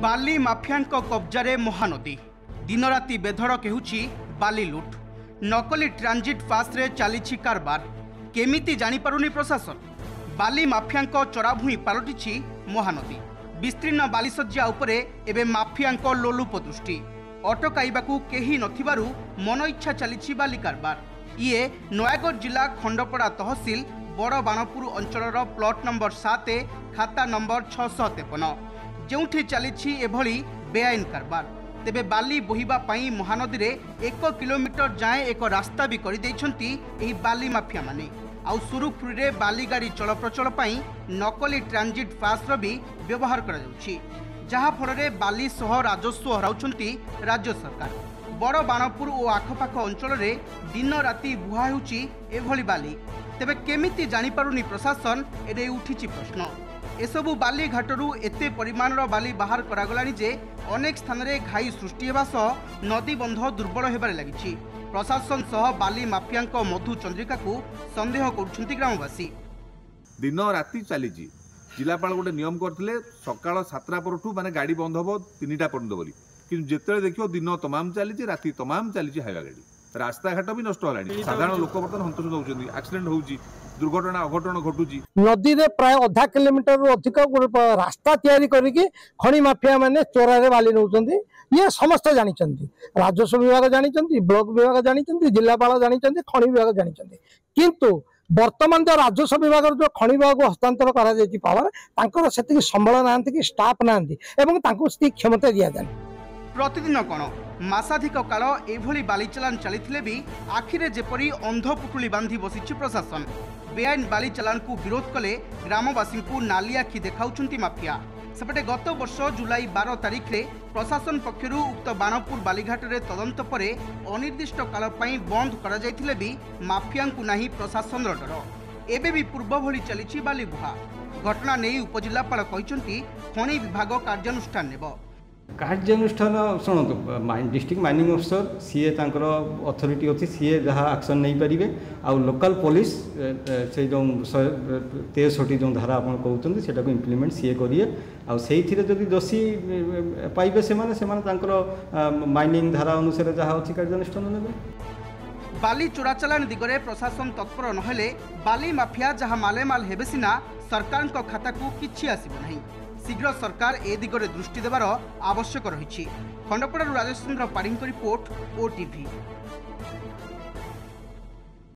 बाली माफियांक कब्जारे महानदी दिन राति बेधड़क हेउछि बाली लुट नकली ट्रांजिट पास रे चली कारबार केमिति जानी पारुनी प्रशासन बाली माफियांक चराभूई पलटिछि महानदी विस्तीर्ण बालीसज्जा उपरे एबे माफियांक लोलुप दृष्टि अटकाइबाकू केही नथिबारु मन इच्छा चली बाली कारबार ये नयागढ़ जिला खंडपड़ा तहसिल बड़ बाणपुर अंचलर प्लॉट नंबर 7 खाता नंबर 653 जोठी चली एभली बेआईन कारबार तेबे बाली बोहिबा पाई महानदी रे 1 किलोमीटर जाए एक रास्ता भी कर एही बाली माफिया माने आउ सुरुखुरी बाली गाड़ी चलप्रचल पाई नकली ट्रांजिट पास भी व्यवहार करा जाउछि जहा फल बाली सह राजस्व हराउछंती राज्य सरकार बड़ बाणपुर और आखपाख अंचल रे दिन राति बुहा हेउछि एभली बाली तेबे केमिति जानी पारुनी प्रशासन एडे उठिछि प्रश्न एसबू बाली घाटरू एते परिमाणर बाली बाहर करागलानी जे अनेक स्थान रे घाई सृष्टि हेबा सह नदी बंध दुर्बल हेबारे लागिछि प्रशासन सह बाली माफियांक मधु चंद्रिका को संदेह करुछंती ग्रामवासी दिन राति चली जिलापाल गोटे नियम करथिले सकाळ 7टा परठू माने गाड़ी बंद हबो 3टा पर्यंत बोली कि जेतेले देखियो दिन तमाम चली राति तमाम चली हाइवा गाड़ी रास्ता घाट भी नष्ट होलानी साधारण लोक बर्तन हंतसंत होउछंती एक्सीडेंट होउची दुर्घटना अघटन घटुची नदी रे प्राय आधा किलोमीटर रु अधिक रास्ता तैयारी करिके खणी माफिया माने चोरा रे बाली नउछंती ये समस्त जानिचंती राजस्व विभाग जानिचंती ब्लॉक विभाग जानिचंती जिलापाल जानिचंती खणी विभाग जानिचंती किंतु वर्तमान जो राजस्व विभाग जो खणी विभाग हस्तांतर करा जायछि पावर तांकर सेति संबल नांती कि स्टाफ नांती एवं तांको सेति क्षमता दिया जाय प्रतिदिन कौन मासाधिक काल एभली बाली चलान चली भी आखिरे जेपरी अंध पुटुली बांधी बसिछि प्रशासन बेआईन बाली चलान को विरोध कले ग्रामवासी को नाली आखि देखाउछंती माफिया सेपटे गत वर्ष जुलाई 12 तारिख रे प्रशासन पक्षर उक्त बाणपुर बालीघाट रे तदंत परे अनिर्दिष्ट काल पई बंद करा जायथिले भी माफिया को नाही प्रशासन डर एबे भी पूर्व भली चली बाली गुहा घटना नहीं उपजिलापाल कहिसंती खणी विभाग कार्यानुष्ठान नेबो कार्यानुष्ठान शुणु डिस्ट्रिक्ट माइनिंग अफिसर सीए तांकर अथॉरिटी अच्छी सीए जहाँ एक्शन नहीं पारे आ लोकल पुलिस से जो 63 जो धारा आप कहते से इम्प्लीमेंट सीए करिए आदि दोषी पाइबे से माइनिंग धारा अनुसार जहाँ अच्छी कार्यानुष्ठान ने बाली चोराचालान दिगरे प्रशासन तत्पर नहेले बाली माफिया जहाँ मालेमाल हेबे सिना सरकार खाता को किछि आसिबो नहीं शीघ्र सरकार ए दिगरे दृष्टि देवार आवश्यक रही खंडपड़ारू राजेश चंद्र पाढ़ी रिपोर्ट ओटीवी।